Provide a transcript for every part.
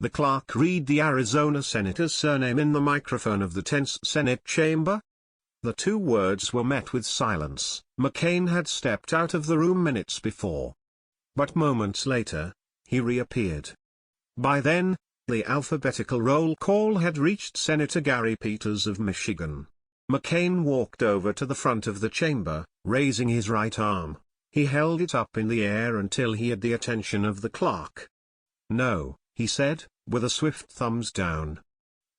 The clerk read the Arizona senator's surname in the microphone of the tense Senate chamber. The two words were met with silence. McCain had stepped out of the room minutes before. But moments later, he reappeared. By then, the alphabetical roll call had reached Senator Gary Peters of Michigan. McCain walked over to the front of the chamber, raising his right arm. He held it up in the air until he had the attention of the clerk. "No," he said, with a swift thumbs down.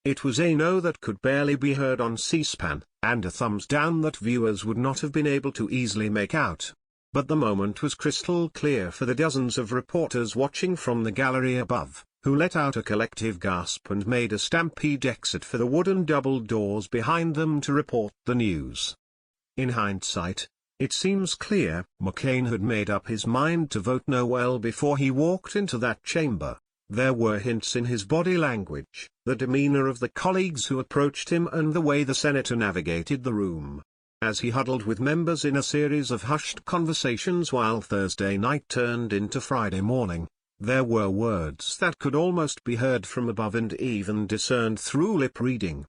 It was a no that could barely be heard on C-SPAN, and a thumbs down that viewers would not have been able to easily make out. But the moment was crystal clear for the dozens of reporters watching from the gallery above, who let out a collective gasp and made a stampede exit for the wooden double doors behind them to report the news. In hindsight, it seems clear McCain had made up his mind to vote no well before he walked into that chamber. There were hints in his body language, the demeanor of the colleagues who approached him and the way the senator navigated the room. As he huddled with members in a series of hushed conversations while Thursday night turned into Friday morning, there were words that could almost be heard from above and even discerned through lip reading.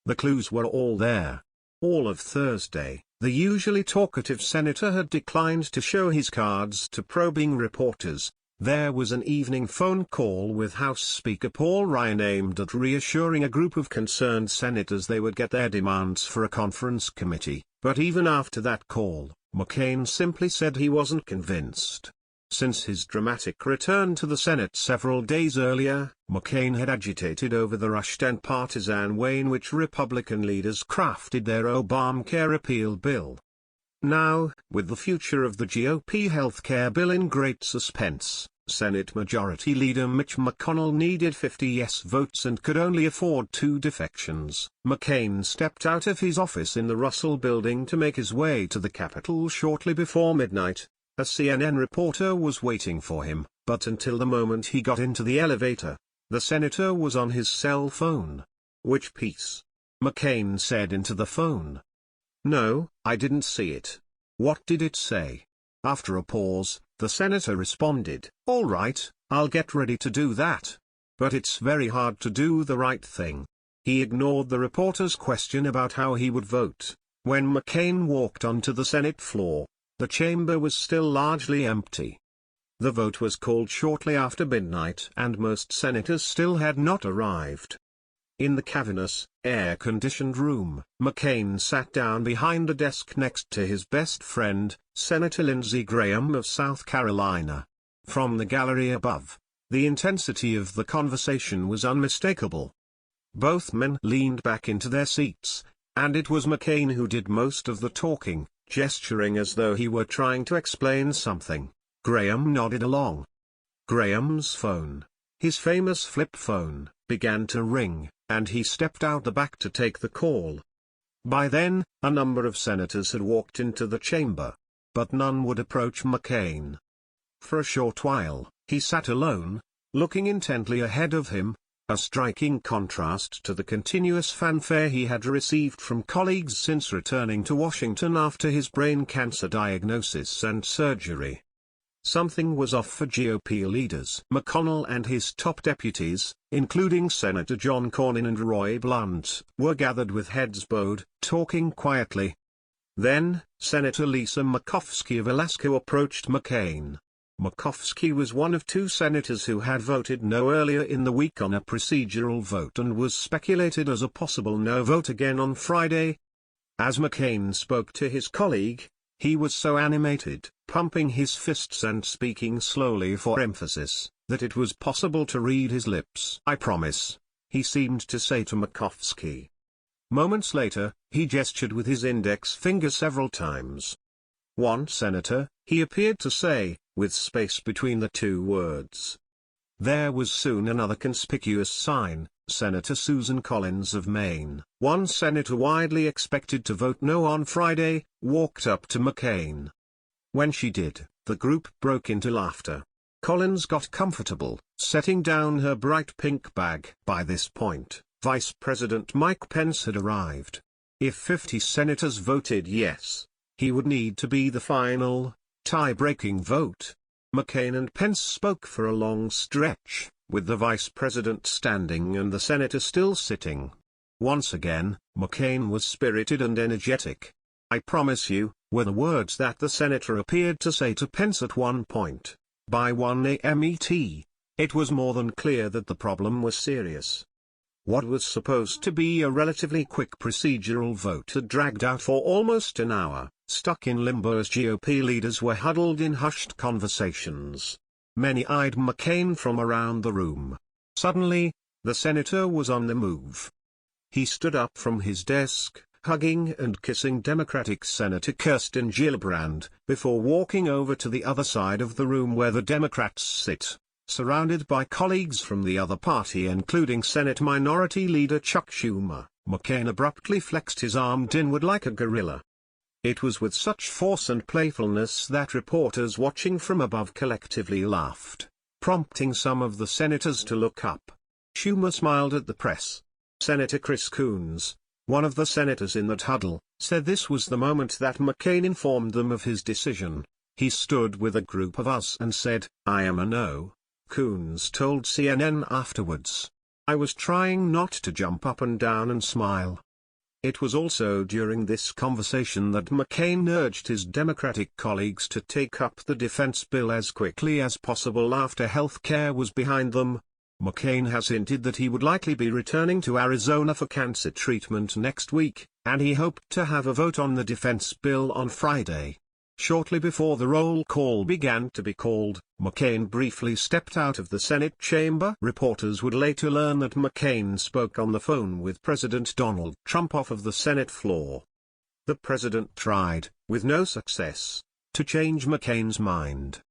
The clues were all there. All of Thursday, the usually talkative senator had declined to show his cards to probing reporters. There was an evening phone call with House Speaker Paul Ryan aimed at reassuring a group of concerned senators they would get their demands for a conference committee, but even after that call, McCain simply said he wasn't convinced. Since his dramatic return to the Senate several days earlier, McCain had agitated over the rushed and partisan way in which Republican leaders crafted their Obamacare repeal bill. Now, with the future of the GOP healthcare bill in great suspense, Senate Majority Leader Mitch McConnell needed 50 yes votes and could only afford 2 defections. McCain stepped out of his office in the Russell Building to make his way to the Capitol shortly before midnight. A CNN reporter was waiting for him, but until the moment he got into the elevator, the senator was on his cell phone. "Which piece?" McCain said into the phone. "No, I didn't see it. What did it say?" After a pause, the senator responded, "All right, I'll get ready to do that. But it's very hard to do the right thing." He ignored the reporter's question about how he would vote. When McCain walked onto the Senate floor, the chamber was still largely empty. The vote was called shortly after midnight and most senators still had not arrived. In the cavernous, air-conditioned room, McCain sat down behind a desk next to his best friend, Senator Lindsey Graham of South Carolina. From the gallery above, the intensity of the conversation was unmistakable. Both men leaned back into their seats, and it was McCain who did most of the talking, gesturing as though he were trying to explain something. Graham nodded along. Graham's phone, his famous flip phone, began to ring, and he stepped out the back to take the call. By then, a number of senators had walked into the chamber, but none would approach McCain. For a short while, he sat alone, looking intently ahead of him, a striking contrast to the continuous fanfare he had received from colleagues since returning to Washington after his brain cancer diagnosis and surgery. Something was off for GOP leaders. McConnell and his top deputies, including Senator John Cornyn and Roy Blunt, were gathered with heads bowed, talking quietly. Then, Senator Lisa Murkowski of Alaska approached McCain. Murkowski was one of 2 senators who had voted no earlier in the week on a procedural vote and was speculated as a possible no vote again on Friday. As McCain spoke to his colleague, he was so animated, pumping his fists and speaking slowly for emphasis, that it was possible to read his lips. "I promise," he seemed to say to Murkowski. Moments later, he gestured with his index finger several times. "One senator," he appeared to say, with space between the 2 words. There was soon another conspicuous sign. Senator Susan Collins of Maine, one senator widely expected to vote no on Friday, walked up to McCain. When she did, the group broke into laughter. Collins got comfortable, setting down her bright pink bag. By this point, Vice President Mike Pence had arrived. If 50 senators voted yes, he would need to be the final, tie-breaking vote. McCain and Pence spoke for a long stretch, with the vice president standing and the senator still sitting. Once again, McCain was spirited and energetic. "I promise you," were the words that the senator appeared to say to Pence at one point. By 1 a.m. ET, it was more than clear that the problem was serious. What was supposed to be a relatively quick procedural vote had dragged out for almost an hour, stuck in limbo as GOP leaders were huddled in hushed conversations. Many eyed McCain from around the room. Suddenly, the senator was on the move. He stood up from his desk, hugging and kissing Democratic Senator Kirsten Gillibrand, before walking over to the other side of the room where the Democrats sit, surrounded by colleagues from the other party including Senate Minority Leader Chuck Schumer. McCain abruptly flexed his arm inward like a gorilla. It was with such force and playfulness that reporters watching from above collectively laughed, prompting some of the senators to look up. Schumer smiled at the press. Senator Chris Coons, one of the senators in that huddle, said this was the moment that McCain informed them of his decision. "He stood with a group of us and said, 'I am a no,'" Coons told CNN afterwards. "I was trying not to jump up and down and smile." It was also during this conversation that McCain urged his Democratic colleagues to take up the defense bill as quickly as possible after health care was behind them. McCain has hinted that he would likely be returning to Arizona for cancer treatment next week, and he hoped to have a vote on the defense bill on Friday. Shortly before the roll call began to be called, McCain briefly stepped out of the Senate chamber. Reporters would later learn that McCain spoke on the phone with President Donald Trump off of the Senate floor. The president tried, with no success, to change McCain's mind.